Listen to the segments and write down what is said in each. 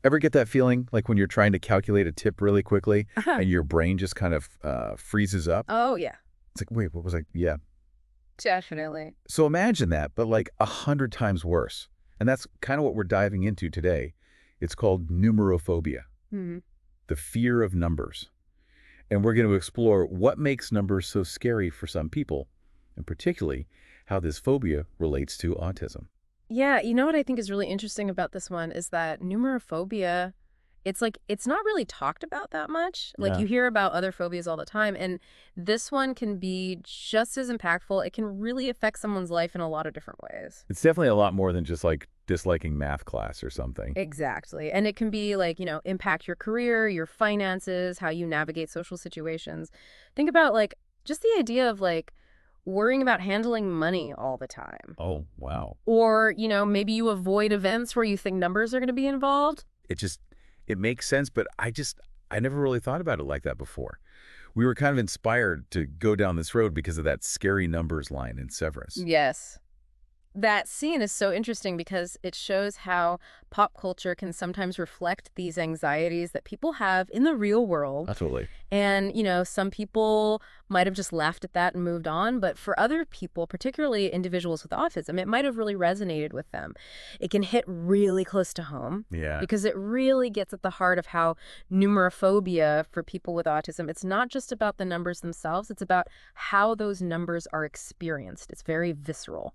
Ever get that feeling like when you're trying to calculate a tip really quickly Uh-huh. and your brain just kind of freezes up? Oh, yeah, It's like, wait, what was I? Yeah. definitely. So imagine that, but like 100 times worse. And that's kind of what we're diving into today. It's called numerophobia, Mhm. the fear of numbers. And we're going to explore what makes numbers so scary for some people, and particularly how this phobia relates to autism. Yeah, you know what I think is really interesting about this one is that numerophobia, it's like it's not really talked about that much. Like Yeah. you hear about other phobias all the time, and this one can be just as impactful. It can really affect someone's life in a lot of different ways. It's definitely a lot more than just like disliking math class or something. Exactly. And it can be like, impact your career, your finances, how you navigate social situations. Think about like just the idea of like worrying about handling money all the time. Oh, wow. Or, maybe you avoid events where you think numbers are going to be involved. It just, it makes sense, but I never really thought about it like that before. We were kind of inspired to go down this road because of that scary numbers line in Severus. Yes. That scene is so interesting because it shows how pop culture can sometimes reflect these anxieties that people have in the real world. Totally. And, some people might have just laughed at that and moved on. But for other people, particularly individuals with autism, it might have really resonated with them. It can hit really close to home Yeah. because it really gets at the heart of how numerophobia for people with autism, it's not just about the numbers themselves, it's about how those numbers are experienced. It's very visceral.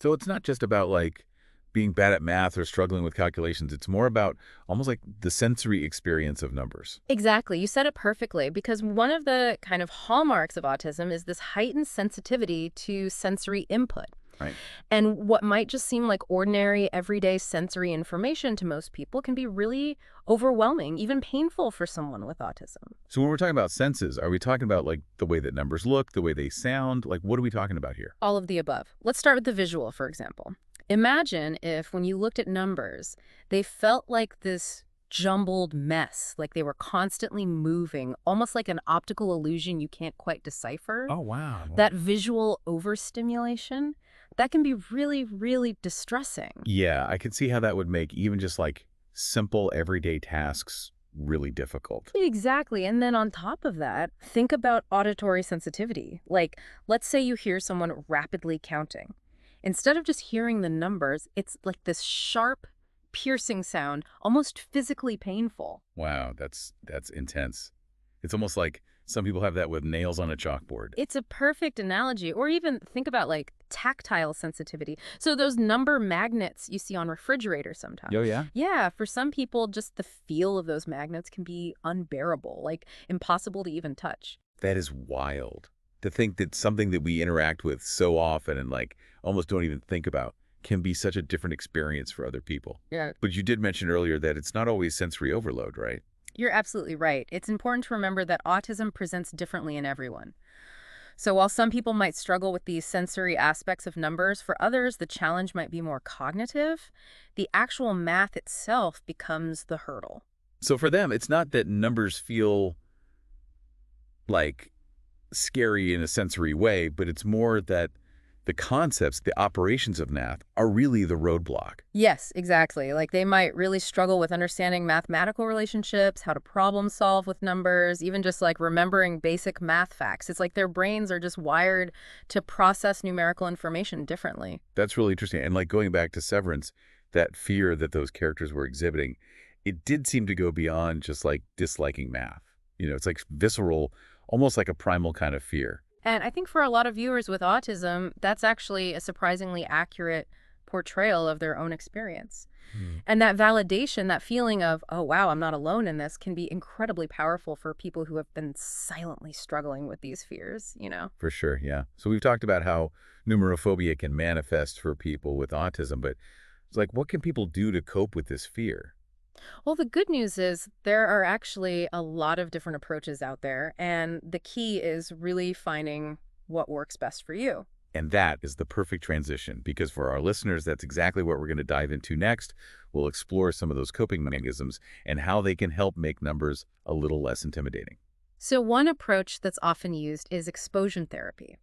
So it's not just about like being bad at math or struggling with calculations. It's more about almost like the sensory experience of numbers. Exactly. You said it perfectly because one of the kind of hallmarks of autism is this heightened sensitivity to sensory input. Right. And what might just seem like ordinary, everyday sensory information to most people can be really overwhelming, even painful for someone with autism. So when we're talking about senses, are we talking about like the way that numbers look, the way they sound? Like what are we talking about here? All of the above. Let's start with the visual, for example. Imagine if, when you looked at numbers, they felt like this jumbled mess, like they were constantly moving, almost like an optical illusion you can't quite decipher. Oh, wow. That visual overstimulation, that can be really, really distressing. Yeah, I can see how that would make even just like simple everyday tasks really difficult. Exactly. And then on top of that, think about auditory sensitivity. Like, let's say you hear someone rapidly counting. Instead of just hearing the numbers, it's like this sharp, piercing sound, almost physically painful. Wow, that's intense. It's almost like some people have that with nails on a chalkboard. It's a perfect analogy. Or even think about like tactile sensitivity. So those number magnets you see on refrigerators sometimes. Oh, yeah? Yeah, for some people, just the feel of those magnets can be unbearable, like impossible to even touch. That is wild. To think that something that we interact with so often and like almost don't even think about can be such a different experience for other people. Yeah. But you did mention earlier that it's not always sensory overload, right? You're absolutely right. It's important to remember that autism presents differently in everyone. So while some people might struggle with these sensory aspects of numbers, for others, the challenge might be more cognitive. The actual math itself becomes the hurdle. So for them, it's not that numbers feel like scary in a sensory way, but it's more that the concepts, the operations of math are really the roadblock. Yes, exactly. Like they might really struggle with understanding mathematical relationships, how to problem solve with numbers, even just like remembering basic math facts. It's like their brains are just wired to process numerical information differently. That's really interesting. And like going back to Severance, that fear that those characters were exhibiting, it did seem to go beyond just like disliking math. It's like visceral, almost like a primal kind of fear. And I think for a lot of viewers with autism, that's actually a surprisingly accurate portrayal of their own experience. Hmm. And that validation, that feeling of, oh, wow, I'm not alone in this, can be incredibly powerful for people who have been silently struggling with these fears. For sure, yeah. So we've talked about how numerophobia can manifest for people with autism, but it's like, what can people do to cope with this fear? Well, the good news is there are actually a lot of different approaches out there, and the key is really finding what works best for you. And that is the perfect transition because for our listeners, that's exactly what we're going to dive into next. We'll explore some of those coping mechanisms and how they can help make numbers a little less intimidating. So one approach that's often used is exposure therapy.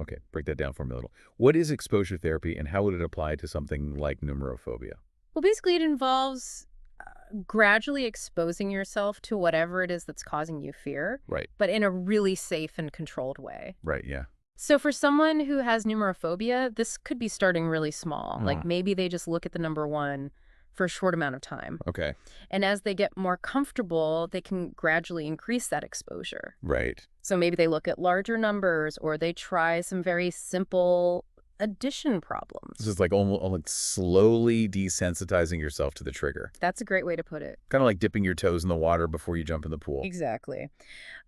Okay, break that down for me a little. What is exposure therapy and how would it apply to something like numerophobia? Well, basically, it involves Gradually exposing yourself to whatever it is that's causing you fear, Right. but in a really safe and controlled way. Right, yeah. So for someone who has numerophobia, this could be starting really small. Like Mm, maybe they just look at the number one for a short amount of time. okay. And as they get more comfortable, they can gradually increase that exposure. Right. So maybe they look at larger numbers or they try some very simple addition This problems. is like almost slowly desensitizing yourself to the trigger. That's a great way to put it. Kind of like dipping your toes in the water before you jump in the pool. Exactly.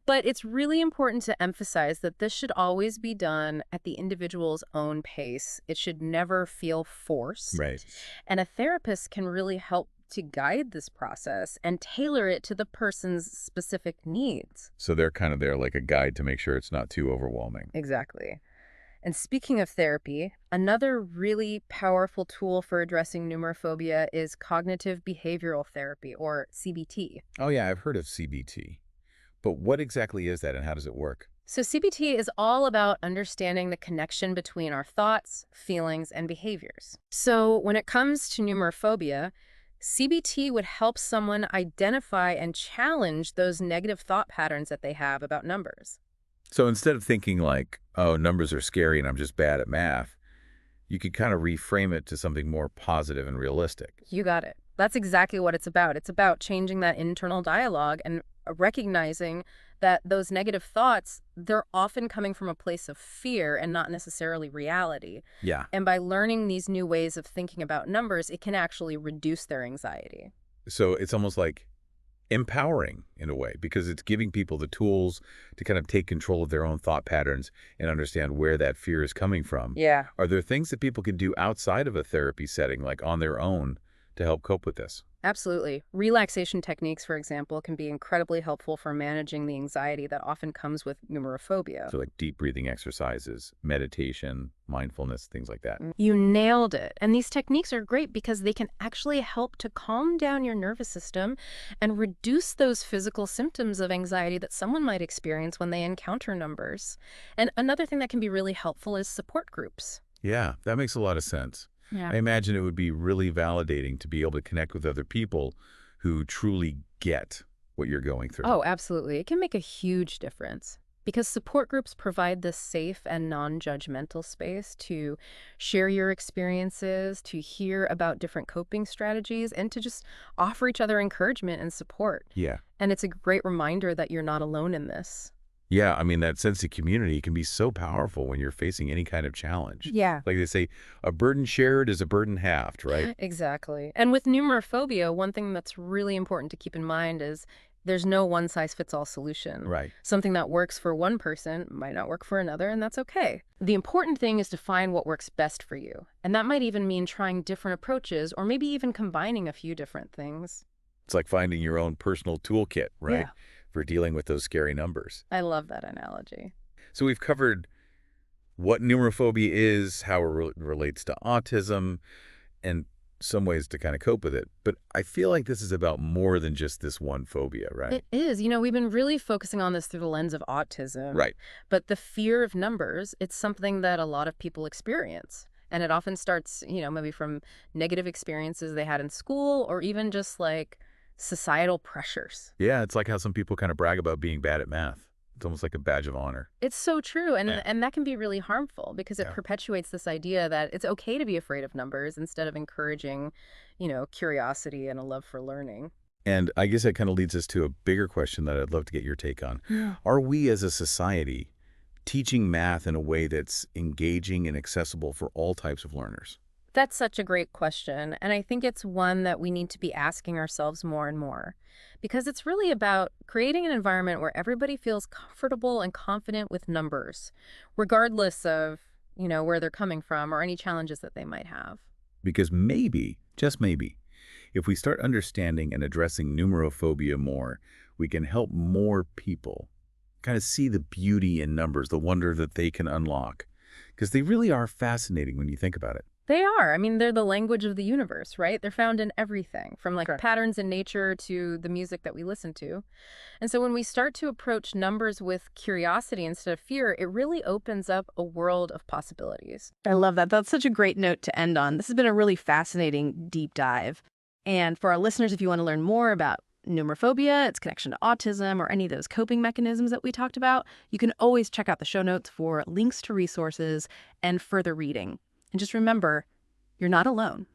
But it's really important to emphasize that this should always be done at the individual's own pace. It should never feel forced. Right. And a therapist can really help to guide this process and tailor it to the person's specific needs. So they're kind of there like a guide to make sure it's not too overwhelming. Exactly. And speaking of therapy, another really powerful tool for addressing numerophobia is cognitive behavioral therapy, or CBT. Oh, yeah, I've heard of CBT. But what exactly is that and how does it work? So CBT is all about understanding the connection between our thoughts, feelings, and behaviors. So when it comes to numerophobia, CBT would help someone identify and challenge those negative thought patterns that they have about numbers. So instead of thinking like, oh, numbers are scary and I'm just bad at math, you could kind of reframe it to something more positive and realistic. You got it. That's exactly what it's about. It's about changing that internal dialogue and recognizing that those negative thoughts, they're often coming from a place of fear and not necessarily reality. Yeah. And by learning these new ways of thinking about numbers, it can actually reduce their anxiety. So it's almost like empowering in a way because it's giving people the tools to kind of take control of their own thought patterns and understand where that fear is coming from. Yeah. Are there things that people can do outside of a therapy setting, like on their own, to help cope with this? Absolutely. Relaxation techniques, for example, can be incredibly helpful for managing the anxiety that often comes with numerophobia. So like deep breathing exercises, meditation, mindfulness, things like that. You nailed it. And these techniques are great because they can actually help to calm down your nervous system and reduce those physical symptoms of anxiety that someone might experience when they encounter numbers. And another thing that can be really helpful is support groups. Yeah, that makes a lot of sense. Yeah. I imagine it would be really validating to be able to connect with other people who truly get what you're going through. Oh, absolutely. It can make a huge difference because support groups provide this safe and non-judgmental space to share your experiences, to hear about different coping strategies, and to just offer each other encouragement and support. Yeah. And it's a great reminder that you're not alone in this. Yeah, I mean, that sense of community can be so powerful when you're facing any kind of challenge. Yeah. Like they say, a burden shared is a burden halved, right? Exactly. And with numerophobia, one thing that's really important to keep in mind is there's no one-size-fits-all solution. Right. Something that works for one person might not work for another, and that's okay. The important thing is to find what works best for you. And that might even mean trying different approaches or maybe even combining a few different things. It's like finding your own personal toolkit, right? Yeah. For dealing with those scary numbers. I love that analogy. So we've covered what numerophobia is, how it relates to autism, and some ways to kind of cope with it. But I feel like this is about more than just this one phobia, right? It is. You know, we've been really focusing on this through the lens of autism. Right. But the fear of numbers, it's something that a lot of people experience. And it often starts, maybe from negative experiences they had in school or even just like societal pressures. Yeah, it's like how some people kind of brag about being bad at math. It's almost like a badge of honor. It's so true. And Yeah. and that can be really harmful because it Yeah. perpetuates this idea that it's okay to be afraid of numbers instead of encouraging, curiosity and a love for learning. And I guess that kind of leads us to a bigger question that I'd love to get your take on. Yeah. Are we as a society teaching math in a way that's engaging and accessible for all types of learners? That's such a great question, and I think it's one that we need to be asking ourselves more and more, because it's really about creating an environment where everybody feels comfortable and confident with numbers, regardless of, where they're coming from or any challenges that they might have. Because maybe, just maybe, if we start understanding and addressing numerophobia more, we can help more people kind of see the beauty in numbers, the wonder that they can unlock. Because they really are fascinating when you think about it. They are. I mean, they're the language of the universe, right? They're found in everything, from like Sure. patterns in nature to the music that we listen to. And so when we start to approach numbers with curiosity instead of fear, it really opens up a world of possibilities. I love that. That's such a great note to end on. This has been a really fascinating deep dive. And for our listeners, if you want to learn more about numerophobia, its connection to autism, or any of those coping mechanisms that we talked about, you can always check out the show notes for links to resources and further reading. And just remember, you're not alone.